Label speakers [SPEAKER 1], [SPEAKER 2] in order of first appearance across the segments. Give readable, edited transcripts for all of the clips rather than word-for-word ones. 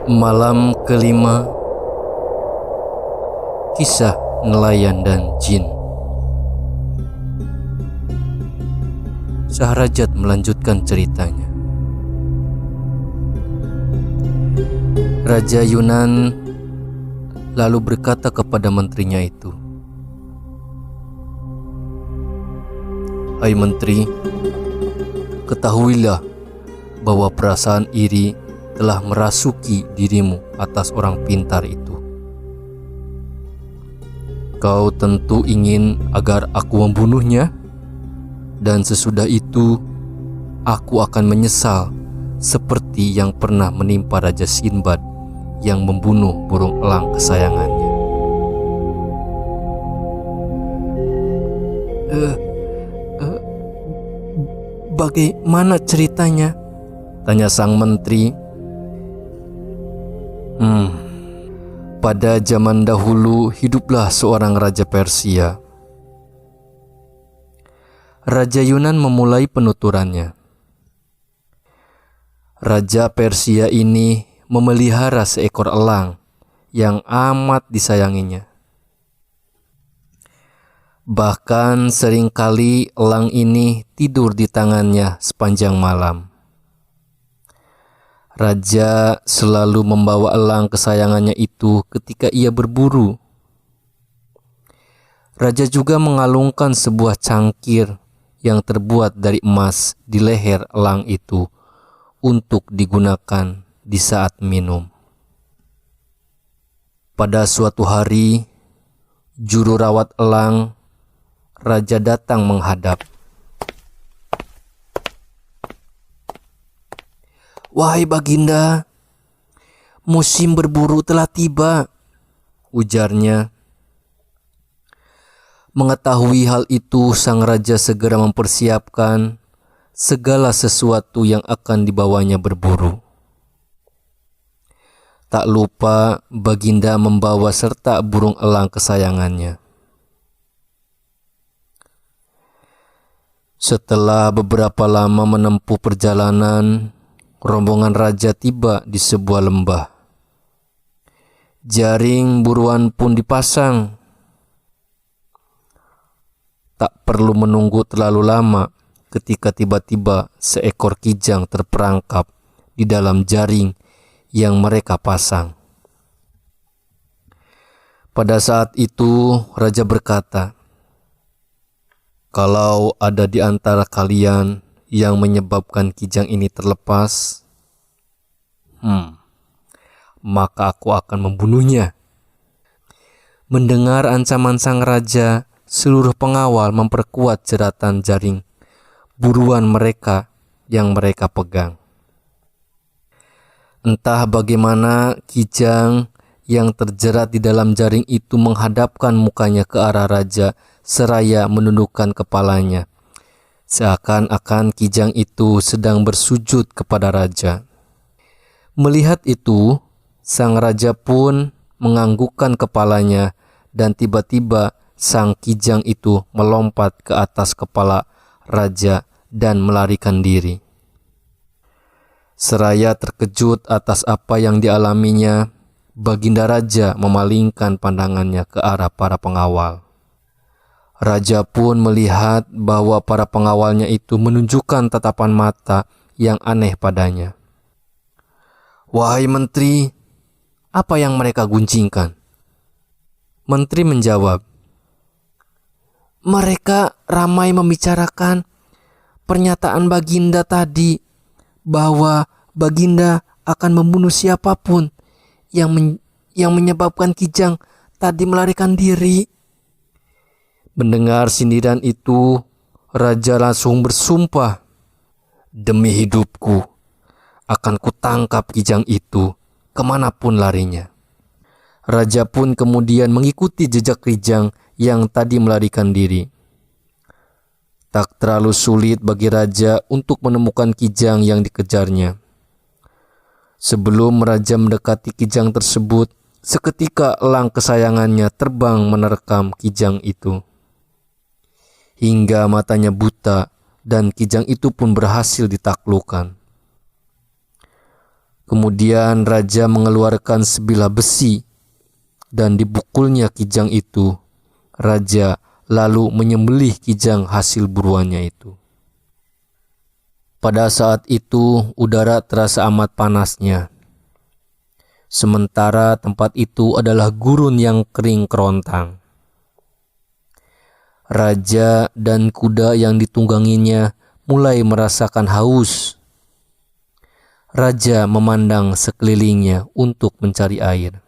[SPEAKER 1] Malam kelima. Kisah nelayan dan jin. Sahrajat melanjutkan ceritanya. Raja Yunan lalu berkata kepada menterinya itu, "Hai menteri, ketahuilah bahwa perasaan iri telah merasuki dirimu atas orang pintar itu. Kau tentu ingin agar aku membunuhnya, dan sesudah itu aku akan menyesal seperti yang pernah menimpa Raja Sinbad yang membunuh burung elang kesayangannya." Bagaimana ceritanya?" tanya sang menteri. Pada zaman dahulu hiduplah seorang raja Persia. Raja Yunan memulai penuturannya. Raja Persia ini memelihara seekor elang yang amat disayanginya. Bahkan seringkali elang ini tidur di tangannya sepanjang malam. Raja selalu membawa elang kesayangannya itu ketika ia berburu. Raja juga mengalungkan sebuah cangkir yang terbuat dari emas di leher elang itu untuk digunakan di saat minum. Pada suatu hari, juru rawat elang Raja datang menghadap. "Wahai Baginda, musim berburu telah tiba," ujarnya. Mengetahui hal itu, sang raja segera mempersiapkan segala sesuatu yang akan dibawanya berburu. Tak lupa Baginda membawa serta burung elang kesayangannya. Setelah beberapa lama menempuh perjalanan, rombongan raja tiba di sebuah lembah. Jaring buruan pun dipasang. Tak perlu menunggu terlalu lama ketika tiba-tiba seekor kijang terperangkap di dalam jaring yang mereka pasang. Pada saat itu raja berkata, "Kalau ada di antara kalian yang menyebabkan kijang ini terlepas, maka aku akan membunuhnya." Mendengar ancaman sang raja, seluruh pengawal memperkuat jeratan jaring buruan mereka yang mereka pegang. Entah bagaimana kijang yang terjerat di dalam jaring itu menghadapkan mukanya ke arah raja seraya menundukkan kepalanya, seakan-akan kijang itu sedang bersujud kepada raja. Melihat itu, sang raja pun menganggukkan kepalanya dan tiba-tiba sang kijang itu melompat ke atas kepala raja dan melarikan diri. Seraya terkejut atas apa yang dialaminya, Baginda Raja memalingkan pandangannya ke arah para pengawal. Raja pun melihat bahwa para pengawalnya itu menunjukkan tatapan mata yang aneh padanya. "Wahai menteri, apa yang mereka guncingkan?" Menteri menjawab, "Mereka ramai membicarakan pernyataan Baginda tadi bahwa Baginda akan membunuh siapapun yang menyebabkan kijang tadi melarikan diri." Mendengar sindiran itu, raja langsung bersumpah, "Demi hidupku, akan kutangkap kijang itu kemanapun larinya." Raja pun kemudian mengikuti jejak kijang yang tadi melarikan diri. Tak terlalu sulit bagi raja untuk menemukan kijang yang dikejarnya. Sebelum raja mendekati kijang tersebut, seketika elang kesayangannya terbang menerkam kijang itu. Hingga matanya buta dan kijang itu pun berhasil ditaklukkan. Kemudian raja mengeluarkan sebilah besi dan dipukulnya kijang itu. Raja lalu menyembelih kijang hasil buruannya itu. Pada saat itu udara terasa amat panasnya. Sementara tempat itu adalah gurun yang kering kerontang. Raja dan kuda yang ditungganginya mulai merasakan haus. Raja memandang sekelilingnya untuk mencari air.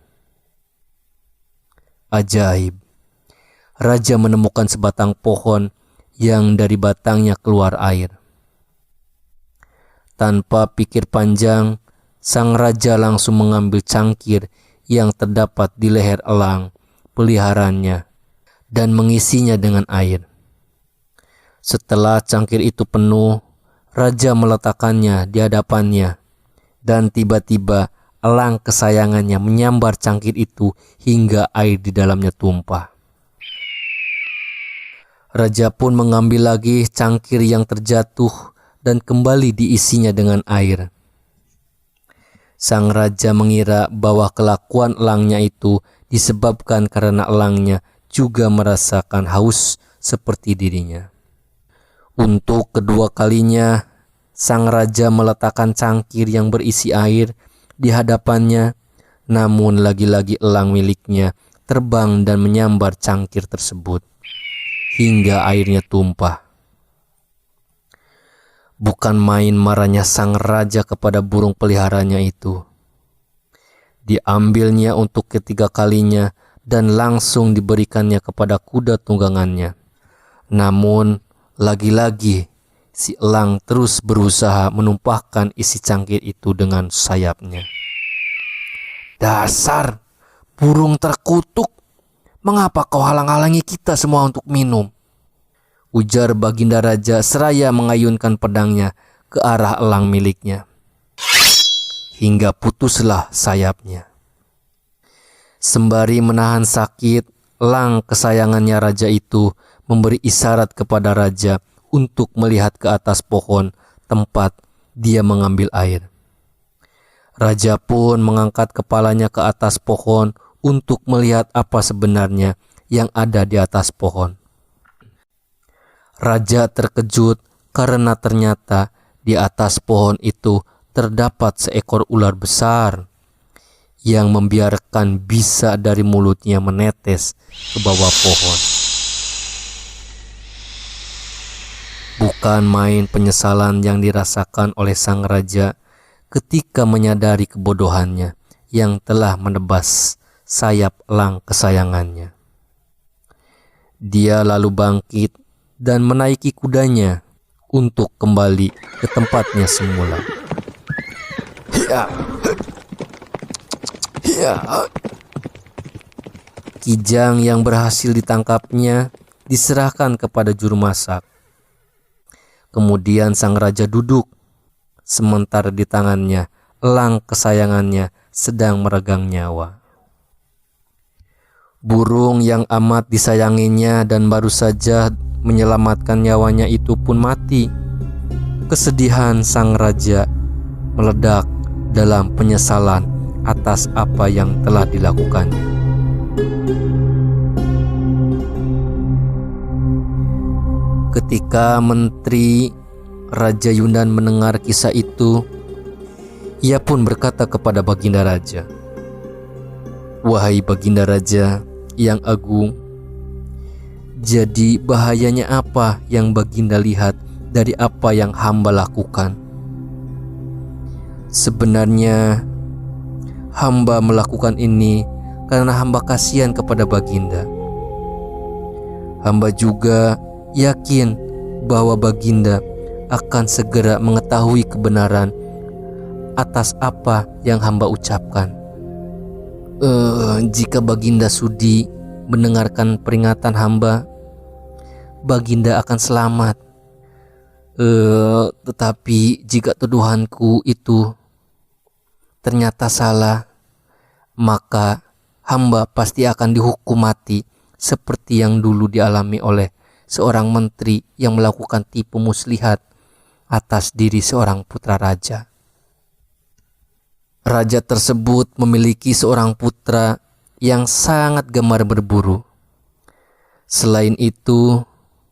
[SPEAKER 1] Ajaib. Raja menemukan sebatang pohon yang dari batangnya keluar air. Tanpa pikir panjang, sang raja langsung mengambil cangkir yang terdapat di leher elang peliharaannya dan mengisinya dengan air. Setelah cangkir itu penuh, raja meletakkannya di hadapannya, dan tiba-tiba elang kesayangannya menyambar cangkir itu hingga air di dalamnya tumpah. Raja pun mengambil lagi cangkir yang terjatuh dan kembali diisinya dengan air. Sang raja mengira bahwa kelakuan elangnya itu disebabkan karena elangnya juga merasakan haus seperti dirinya. Untuk kedua kalinya, sang raja meletakkan cangkir yang berisi air di hadapannya, namun lagi-lagi elang miliknya terbang dan menyambar cangkir tersebut hingga airnya tumpah. Bukan main marahnya sang raja kepada burung peliharanya itu. Diambilnya untuk ketiga kalinya dan langsung diberikannya kepada kuda tunggangannya. Namun, lagi-lagi si elang terus berusaha menumpahkan isi cangkir itu dengan sayapnya. "Dasar burung terkutuk, mengapa kau halang-halangi kita semua untuk minum?" ujar Baginda Raja seraya mengayunkan pedangnya ke arah elang miliknya. Hingga putuslah sayapnya. Sembari menahan sakit, elang kesayangannya raja itu memberi isyarat kepada raja untuk melihat ke atas pohon tempat dia mengambil air. Raja pun mengangkat kepalanya ke atas pohon untuk melihat apa sebenarnya yang ada di atas pohon. Raja terkejut karena ternyata di atas pohon itu terdapat seekor ular besar yang membiarkan bisa dari mulutnya menetes ke bawah pohon. Bukan main penyesalan yang dirasakan oleh sang raja ketika menyadari kebodohannya yang telah menebas sayap elang kesayangannya. Dia lalu bangkit dan menaiki kudanya untuk kembali ke tempatnya semula. Kijang yang berhasil ditangkapnya diserahkan kepada juru masak. Kemudian sang raja duduk, sementara di tangannya elang kesayangannya sedang meregang nyawa. Burung yang amat disayanginya dan baru saja menyelamatkan nyawanya itu pun mati. Kesedihan sang raja meledak dalam penyesalan atas apa yang telah dilakukannya. Ketika Menteri Raja Yundan mendengar kisah itu, ia pun berkata kepada Baginda Raja, "Wahai Baginda Raja yang agung, jadi bahayanya apa yang Baginda lihat dari apa yang hamba lakukan? Sebenarnya hamba melakukan ini karena hamba kasihan kepada Baginda. Hamba juga yakin bahwa Baginda akan segera mengetahui kebenaran atas apa yang hamba ucapkan. Jika Baginda sudi mendengarkan peringatan hamba, Baginda akan selamat. Tetapi jika tuduhanku itu ternyata salah, maka hamba pasti akan dihukum mati seperti yang dulu dialami oleh seorang menteri yang melakukan tipu muslihat atas diri seorang putra raja." Raja tersebut memiliki seorang putra yang sangat gemar berburu. Selain itu,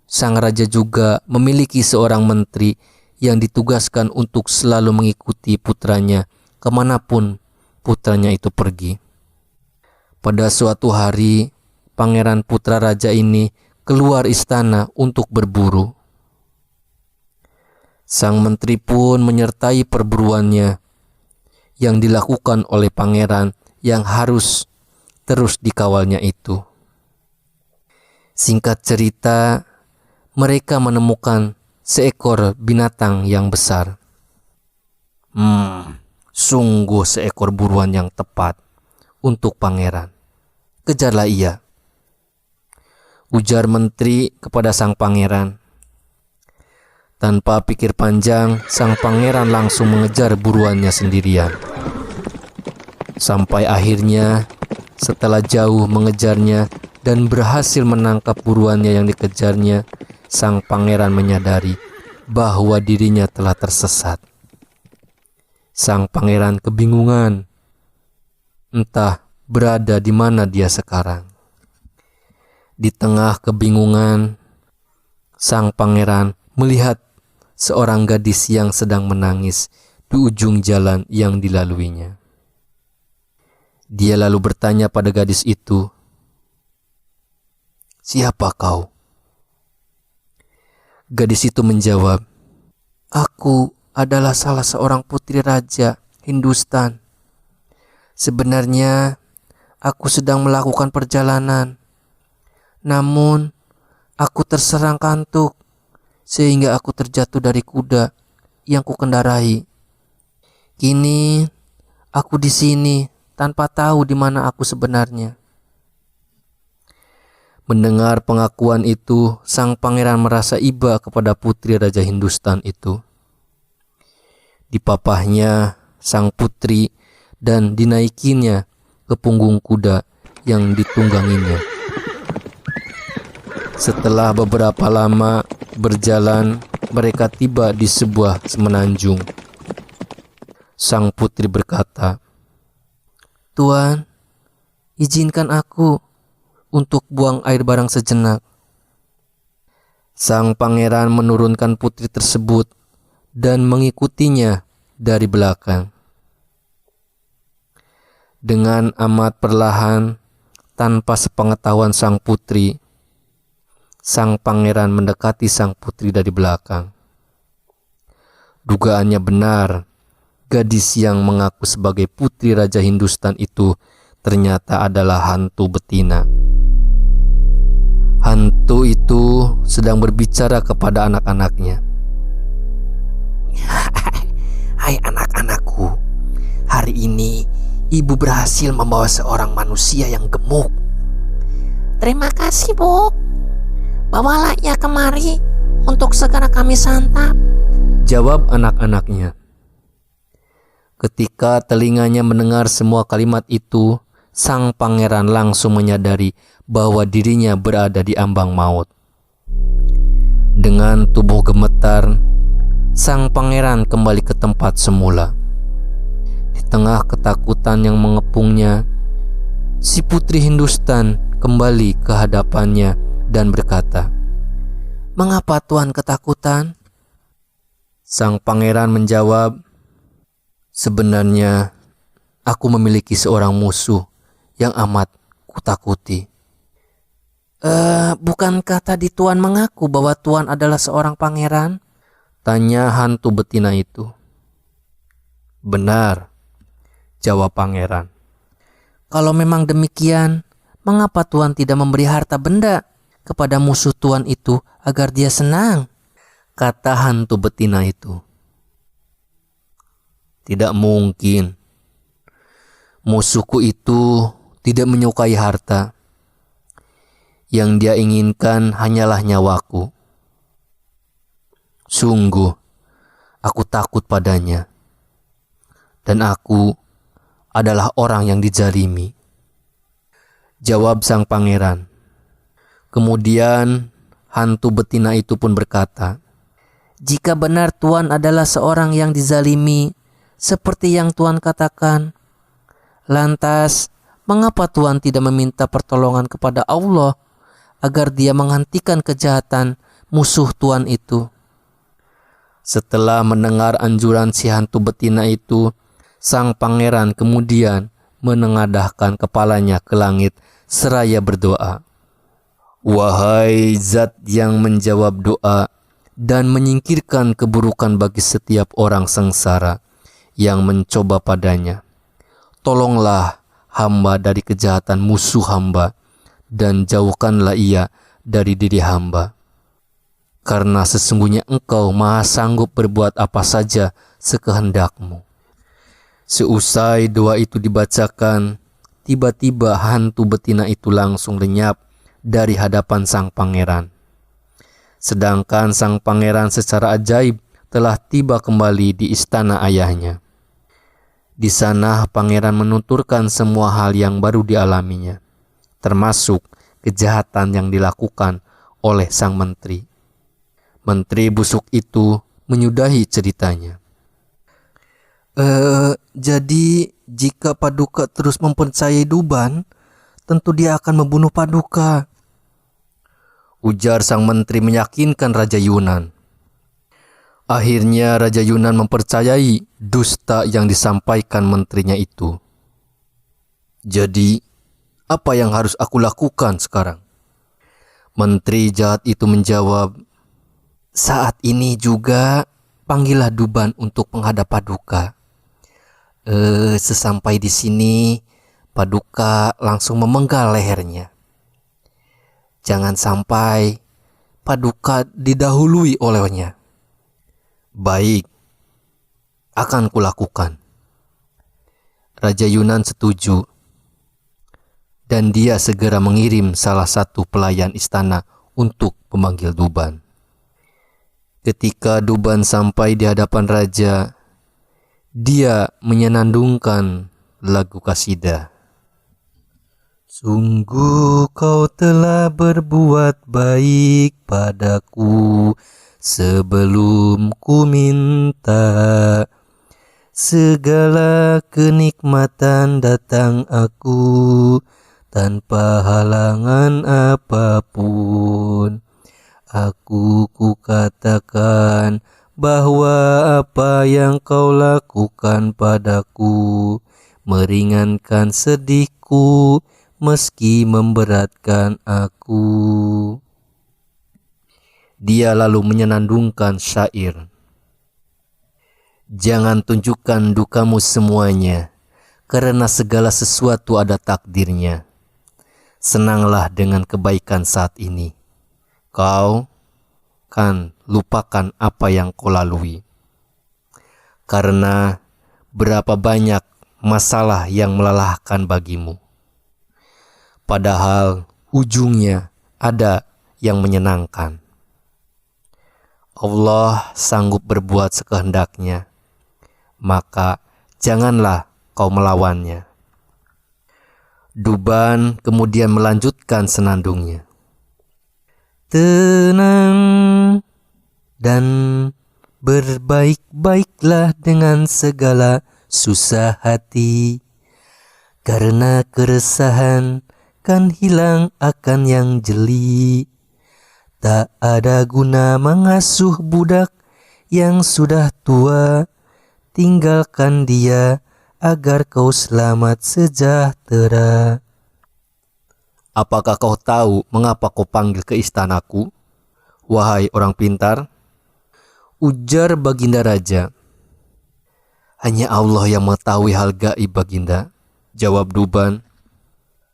[SPEAKER 1] sang raja juga memiliki seorang menteri yang ditugaskan untuk selalu mengikuti putranya kemanapun putranya itu pergi. Pada suatu hari, pangeran putra raja ini keluar istana untuk berburu. Sang menteri pun menyertai perburuannya yang dilakukan oleh pangeran yang harus terus dikawalnya itu. Singkat cerita, mereka menemukan seekor binatang yang besar. Sungguh seekor buruan yang tepat untuk pangeran. Kejarlah ia, ujar menteri kepada sang pangeran. Tanpa pikir panjang, sang pangeran langsung mengejar buruannya sendirian. Sampai akhirnya, setelah jauh mengejarnya dan berhasil menangkap buruannya yang dikejarnya, sang pangeran menyadari bahwa dirinya telah tersesat. Sang pangeran kebingungan, entah berada di mana dia sekarang. Di tengah kebingungan, sang pangeran melihat seorang gadis yang sedang menangis di ujung jalan yang dilaluinya. Dia lalu bertanya pada gadis itu, "Siapa kau?" Gadis itu menjawab, "Aku adalah salah seorang putri raja Hindustan. Sebenarnya aku sedang melakukan perjalanan, namun aku terserang kantuk sehingga aku terjatuh dari kuda yang kukendarai. Kini aku di sini tanpa tahu di mana aku sebenarnya." Mendengar pengakuan itu, sang pangeran merasa iba kepada putri raja Hindustan itu. Dipapahnya sang putri dan dinaikinya ke punggung kuda yang ditungganginya. Setelah beberapa lama berjalan, mereka tiba di sebuah semenanjung. Sang putri berkata, "Tuan, izinkan aku untuk buang air barang sejenak." Sang pangeran menurunkan putri tersebut dan mengikutinya dari belakang. Dengan amat perlahan, tanpa sepengetahuan sang putri, sang pangeran mendekati sang putri dari belakang. Dugaannya benar, gadis yang mengaku sebagai putri raja Hindustan itu ternyata adalah hantu betina. Hantu itu sedang berbicara kepada anak-anaknya. "Hai anak-anakku, hari ini ibu berhasil membawa seorang manusia yang gemuk."
[SPEAKER 2] "Terima kasih, Bu. Bawalah ia kemari untuk segera kami santap,"
[SPEAKER 1] jawab anak-anaknya. Ketika telinganya mendengar semua kalimat itu, sang pangeran langsung menyadari bahwa dirinya berada di ambang maut. Dengan tubuh gemetar, sang pangeran kembali ke tempat semula. Di tengah ketakutan yang mengepungnya, si putri Hindustan kembali ke hadapannya dan berkata, "Mengapa Tuan ketakutan?" Sang pangeran menjawab, "Sebenarnya aku memiliki seorang musuh yang amat kutakuti."
[SPEAKER 2] Bukankah tadi Tuan mengaku bahwa Tuan adalah seorang pangeran?"
[SPEAKER 1] tanya hantu betina itu. "Benar," jawab pangeran.
[SPEAKER 2] "Kalau memang demikian, mengapa Tuan tidak memberi harta benda kepada musuh Tuan itu agar dia senang?"
[SPEAKER 1] kata hantu betina itu. "Tidak mungkin. Musuhku itu tidak menyukai harta. Yang dia inginkan hanyalah nyawaku. Sungguh, aku takut padanya. Dan aku adalah orang yang dizalimi," jawab sang pangeran. Kemudian hantu betina itu pun berkata,
[SPEAKER 2] "Jika benar Tuan adalah seorang yang dizalimi, seperti yang Tuhan katakan. Lantas, mengapa Tuhan tidak meminta pertolongan kepada Allah agar Dia menghentikan kejahatan musuh Tuhan itu?
[SPEAKER 1] Setelah mendengar anjuran si hantu betina itu, sang pangeran kemudian menengadahkan kepalanya ke langit seraya berdoa. Wahai Zat yang menjawab doa dan menyingkirkan keburukan bagi setiap orang sengsara yang mencoba padanya, tolonglah hamba dari kejahatan musuh hamba dan jauhkanlah ia dari diri hamba. Karena sesungguhnya Engkau maha sanggup berbuat apa saja sekehendakmu. Seusai doa itu dibacakan, tiba-tiba hantu betina itu langsung lenyap dari hadapan sang pangeran. Sedangkan sang pangeran secara ajaib telah tiba kembali di istana ayahnya. Di sana pangeran menuturkan semua hal yang baru dialaminya, termasuk kejahatan yang dilakukan oleh sang menteri. Menteri busuk itu menyudahi ceritanya.
[SPEAKER 2] Jadi jika Paduka terus mempercayai Duban, tentu dia akan membunuh Paduka,
[SPEAKER 1] ujar sang menteri meyakinkan Raja Yunan. Akhirnya Raja Yunan mempercayai dusta yang disampaikan menterinya itu. Jadi, apa yang harus aku lakukan sekarang? Menteri jahat itu menjawab, saat ini juga panggillah Duban untuk menghadap Paduka. Sesampai di sini, Paduka langsung memenggal lehernya. Jangan sampai Paduka didahului olehnya. Baik, akan kulakukan. Raja Yunan setuju, dan dia segera mengirim salah satu pelayan istana untuk memanggil Duban. Ketika Duban sampai di hadapan raja, dia menyenandungkan lagu kasidah. Sungguh kau telah berbuat baik padaku sebelum ku minta. Segala kenikmatan datang aku tanpa halangan apapun. Aku katakan bahwa apa yang kau lakukan padaku meringankan sedihku meski memberatkan aku. Dia lalu menyenandungkan syair. Jangan tunjukkan dukamu semuanya, karena segala sesuatu ada takdirnya. Senanglah dengan kebaikan saat ini. Kau kan lupakan apa yang kau lalui. Karena berapa banyak masalah yang melelahkan bagimu. Padahal ujungnya ada yang menyenangkan. Allah sanggup berbuat sekehendaknya, maka janganlah kau melawannya. Duban kemudian melanjutkan senandungnya. Tenang dan berbaik-baiklah dengan segala susah hati, karena keresahan kan hilang akan yang jeli. Tak ada guna mengasuh budak yang sudah tua, tinggalkan dia agar kau selamat sejahtera. Apakah kau tahu mengapa kau panggil ke istanaku, wahai orang pintar? Ujar Baginda Raja. Hanya Allah yang mengetahui hal gaib, Baginda, jawab Duban.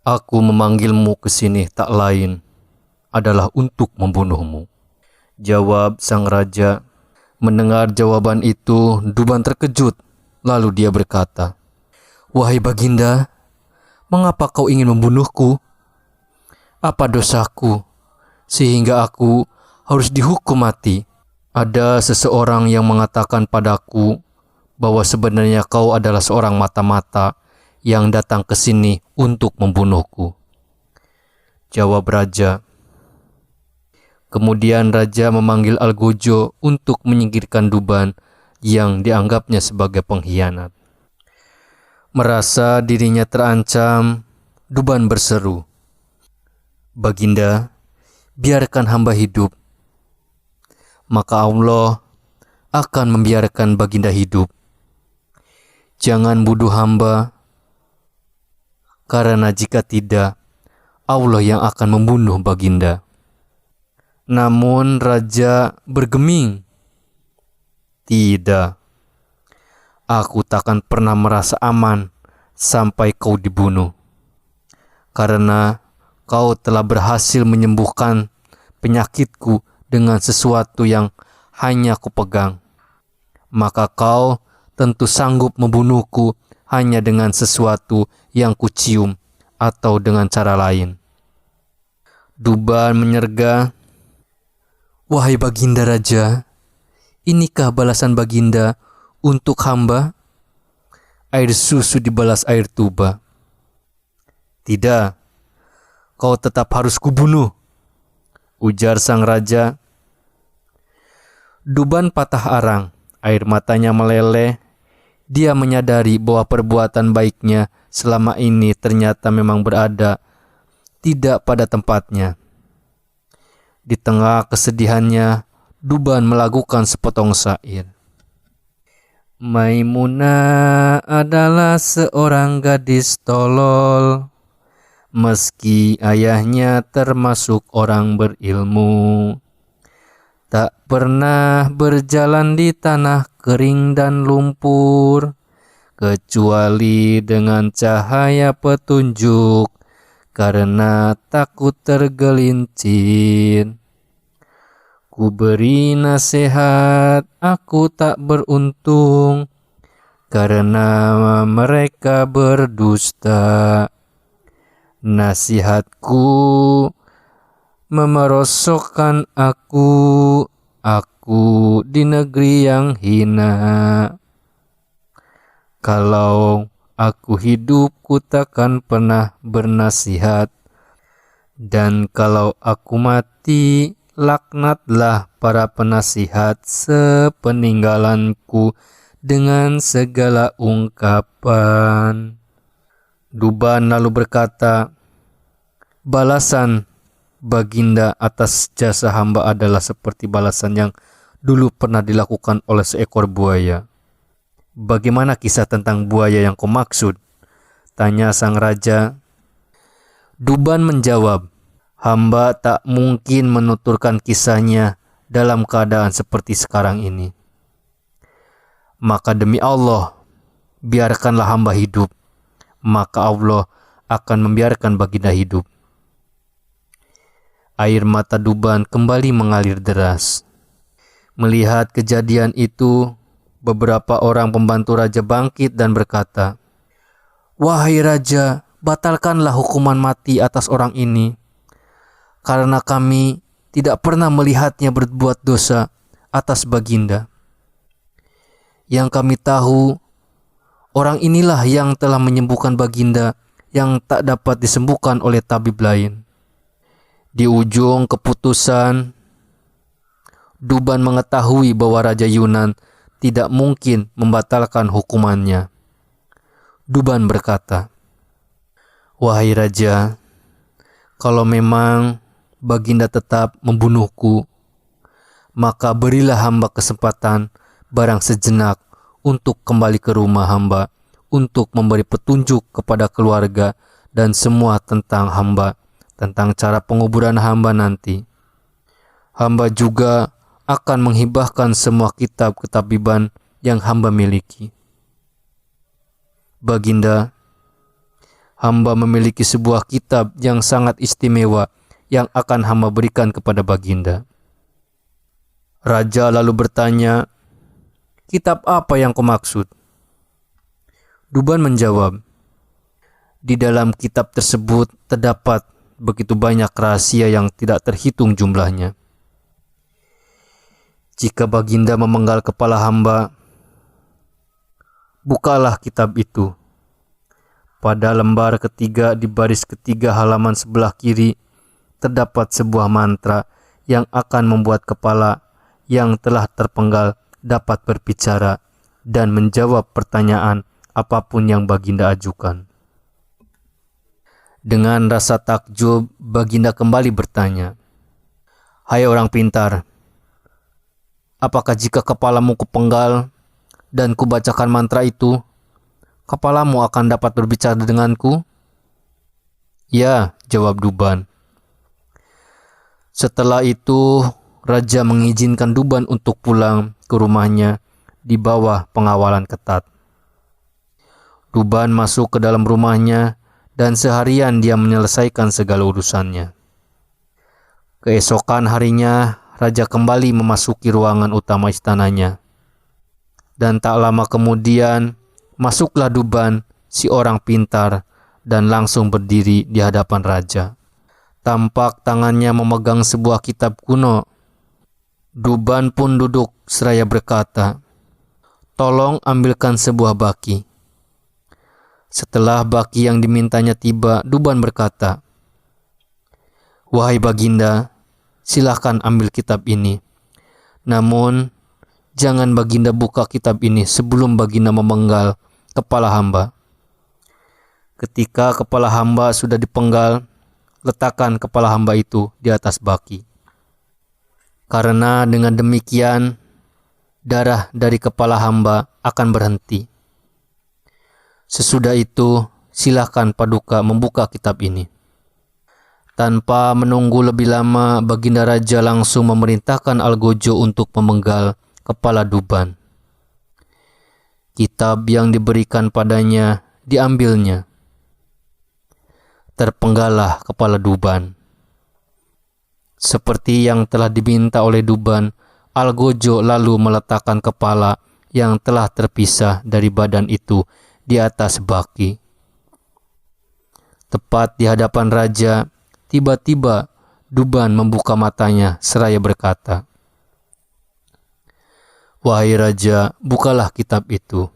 [SPEAKER 1] Aku memanggilmu ke sini tak lain adalah untuk membunuhmu, jawab sang raja. Mendengar jawaban itu, Duban terkejut. Lalu dia berkata, wahai Baginda, mengapa kau ingin membunuhku? Apa dosaku sehingga aku harus dihukum mati? Ada seseorang yang mengatakan padaku bahwa sebenarnya kau adalah seorang mata-mata yang datang ke sini untuk membunuhku, jawab raja. Kemudian raja memanggil Algojo untuk menyingkirkan Duban yang dianggapnya sebagai pengkhianat. Merasa dirinya terancam, Duban berseru, "Baginda, biarkan hamba hidup." Maka Allah akan membiarkan Baginda hidup. Jangan bunuh hamba, karena jika tidak, Allah yang akan membunuh Baginda. Namun raja bergeming, "Tidak, aku takkan pernah merasa aman sampai kau dibunuh, karena kau telah berhasil menyembuhkan penyakitku dengan sesuatu yang hanya kupegang. Maka kau tentu sanggup membunuhku hanya dengan sesuatu yang kucium atau dengan cara lain." Duban menyerga, "Wahai Baginda Raja, inikah balasan Baginda untuk hamba?" "Air susu dibalas air tuba." "Tidak, kau tetap harus kubunuh," ujar sang raja. Duban patah arang, air matanya meleleh. Dia menyadari bahwa perbuatan baiknya selama ini ternyata memang berada tidak pada tempatnya. Di tengah kesedihannya, Duban melakukan sepotong syair. "Maimunah adalah seorang gadis tolol, meski ayahnya termasuk orang berilmu. Tak pernah berjalan di tanah kering dan lumpur, kecuali dengan cahaya petunjuk, karena takut tergelincir. Ku beri nasihat, aku tak beruntung, karena mereka berdusta. Nasihatku memerosokkan aku di negeri yang hina. Kalau aku hidup, ku takkan pernah bernasihat. Dan kalau aku mati, laknatlah para penasihat sepeninggalanku dengan segala ungkapan." Duban lalu berkata, "Balasan Baginda atas jasa hamba adalah seperti balasan yang dulu pernah dilakukan oleh seekor buaya." "Bagaimana kisah tentang buaya yang kau maksud?" tanya sang raja. Duban menjawab, "Hamba tak mungkin menuturkan kisahnya dalam keadaan seperti sekarang ini. Maka demi Allah, biarkanlah hamba hidup, maka Allah akan membiarkan Baginda hidup." Air mata Duban kembali mengalir deras. Melihat kejadian itu, beberapa orang pembantu raja bangkit dan berkata, "Wahai raja, batalkanlah hukuman mati atas orang ini, karena kami tidak pernah melihatnya berbuat dosa atas Baginda. Yang kami tahu, orang inilah yang telah menyembuhkan Baginda yang tak dapat disembuhkan oleh tabib lain." Di ujung keputusan, Duban mengetahui bahwa Raja Yunan tidak mungkin membatalkan hukumannya. Duban berkata, "Wahai Raja, kalau memang Baginda tetap membunuhku, maka berilah hamba kesempatan barang sejenak untuk kembali ke rumah hamba, untuk memberi petunjuk kepada keluarga dan semua tentang hamba, tentang cara penguburan hamba nanti. Hamba juga akan menghibahkan semua kitab ketabiban yang hamba miliki. Baginda, hamba memiliki sebuah kitab yang sangat istimewa yang akan hamba berikan kepada Baginda." Raja lalu bertanya, "Kitab apa yang kau maksud?" Duban menjawab, "Di dalam kitab tersebut terdapat begitu banyak rahasia yang tidak terhitung jumlahnya. Jika Baginda memenggal kepala hamba, bukalah kitab itu. Pada lembar ketiga di baris ketiga halaman sebelah kiri terdapat sebuah mantra yang akan membuat kepala yang telah terpenggal dapat berbicara dan menjawab pertanyaan apapun yang Baginda ajukan. Dengan rasa takjub, Baginda kembali bertanya, "Hai orang pintar, apakah jika kepalamu kupenggal dan kubacakan mantra itu, kepalamu akan dapat berbicara denganku?" "Ya," jawab Duban. Setelah itu, Raja mengizinkan Duban untuk pulang ke rumahnya di bawah pengawalan ketat. Duban masuk ke dalam rumahnya dan seharian dia menyelesaikan segala urusannya. Keesokan harinya, Raja kembali memasuki ruangan utama istananya. Dan tak lama kemudian, masuklah Duban, si orang pintar, dan langsung berdiri di hadapan Raja. Tampak tangannya memegang sebuah kitab kuno. Duban pun duduk seraya berkata, "Tolong ambilkan sebuah baki." Setelah baki yang dimintanya tiba, Duban berkata, "Wahai Baginda, silahkan ambil kitab ini. Namun, jangan Baginda buka kitab ini sebelum Baginda memenggal kepala hamba. Ketika kepala hamba sudah dipenggal, letakkan kepala hamba itu di atas baki. Karena dengan demikian, darah dari kepala hamba akan berhenti. Sesudah itu, silakan Paduka membuka kitab ini." Tanpa menunggu lebih lama, Baginda Raja langsung memerintahkan Algojo untuk memenggal kepala Duban. Kitab yang diberikan padanya diambilnya. Terpenggallah kepala Duban. Seperti yang telah diminta oleh Duban, Algojo lalu meletakkan kepala yang telah terpisah dari badan itu di atas baki. Tepat di hadapan Raja, tiba-tiba Duban membuka matanya seraya berkata, "Wahai Raja, bukalah kitab itu."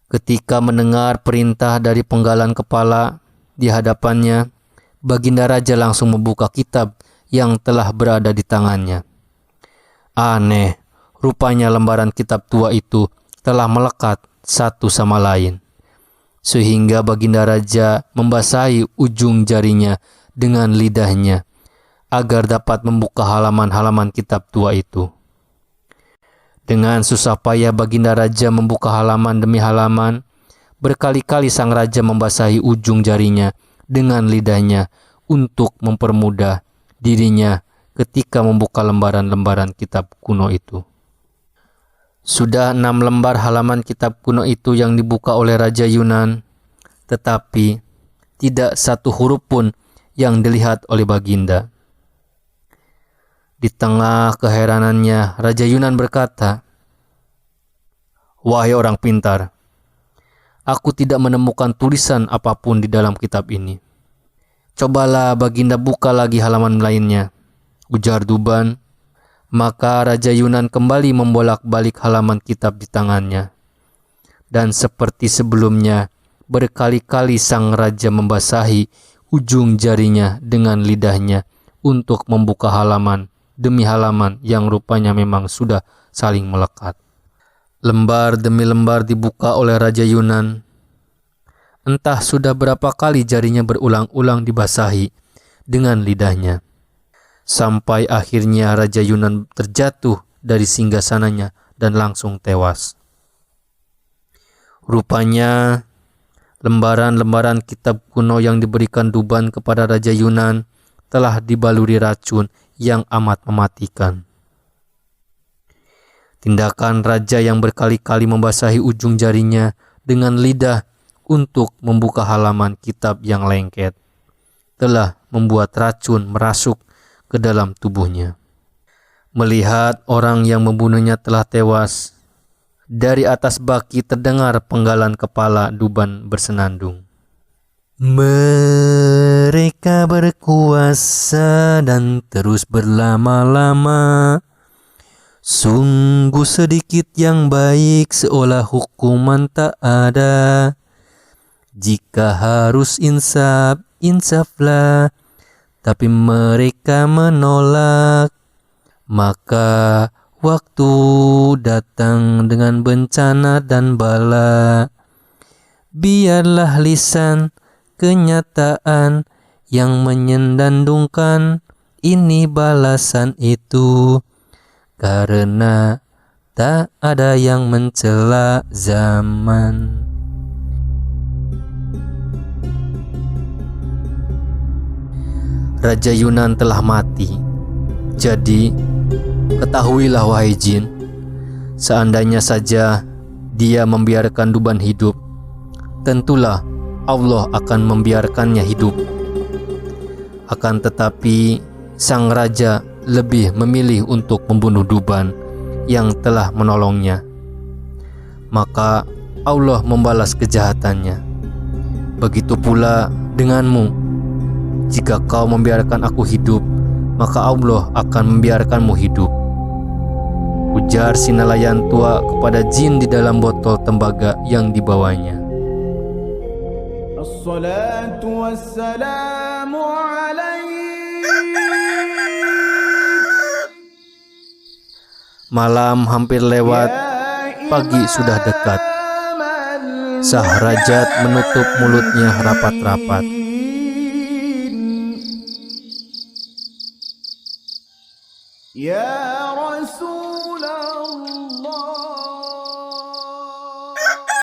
[SPEAKER 1] Ketika mendengar perintah dari penggalan kepala di hadapannya, Baginda Raja langsung membuka kitab yang telah berada di tangannya. Aneh, rupanya lembaran kitab tua itu telah melekat satu sama lain, sehingga Baginda Raja membasahi ujung jarinya dengan lidahnya agar dapat membuka halaman-halaman kitab tua itu. Dengan susah payah Baginda Raja membuka halaman demi halaman. Berkali-kali sang raja membasahi ujung jarinya dengan lidahnya untuk mempermudah dirinya ketika membuka lembaran-lembaran kitab kuno itu. Sudah 6 lembar halaman kitab kuno itu yang dibuka oleh Raja Yunan, tetapi tidak satu huruf pun yang dilihat oleh Baginda. Di tengah keheranannya, Raja Yunan berkata, "Wahai orang pintar, aku tidak menemukan tulisan apapun di dalam kitab ini. Cobalah Baginda buka lagi halaman lainnya," ujar Duban. Maka Raja Yunan kembali membolak-balik halaman kitab di tangannya. Dan seperti sebelumnya, berkali-kali sang raja membasahi ujung jarinya dengan lidahnya untuk membuka halaman demi halaman yang rupanya memang sudah saling melekat. Lembar demi lembar dibuka oleh Raja Yunan. Entah sudah berapa kali jarinya berulang-ulang dibasahi dengan lidahnya. Sampai akhirnya Raja Yunan terjatuh dari singgasananya dan langsung tewas. Rupanya lembaran-lembaran kitab kuno yang diberikan Duban kepada Raja Yunan telah dibaluri racun yang amat mematikan. Tindakan raja yang berkali-kali membasahi ujung jarinya dengan lidah untuk membuka halaman kitab yang lengket telah membuat racun merasuk ke dalam tubuhnya. Melihat orang yang membunuhnya telah tewas, dari atas baki terdengar penggalan kepala Duban bersenandung. "Mereka berkuasa dan terus berlama-lama. Sungguh sedikit yang baik, seolah hukuman tak ada. Jika harus insaf, insaflah. Tapi mereka menolak. Maka
[SPEAKER 2] waktu datang dengan bencana dan bala, biarlah lisan kenyataan yang menyendandungkan ini balasan itu, karena tak ada yang mencela zaman.
[SPEAKER 1] Raja Yunan telah mati. Jadi, ketahuilah wahai jin, seandainya saja dia membiarkan Duban hidup, tentulah Allah akan membiarkannya hidup. Akan tetapi, sang raja lebih memilih untuk membunuh Duban yang telah menolongnya. Maka Allah membalas kejahatannya. Begitu pula denganmu. Jika kau membiarkan aku hidup, maka Allah akan membiarkanmu hidup. Ujar si nelayan tua kepada jin di dalam botol tembaga yang dibawanya.
[SPEAKER 3] Assalatu wassalamu alaik.
[SPEAKER 1] Malam hampir lewat, pagi sudah dekat. Sahrajat menutup mulutnya rapat-rapat.
[SPEAKER 3] Ya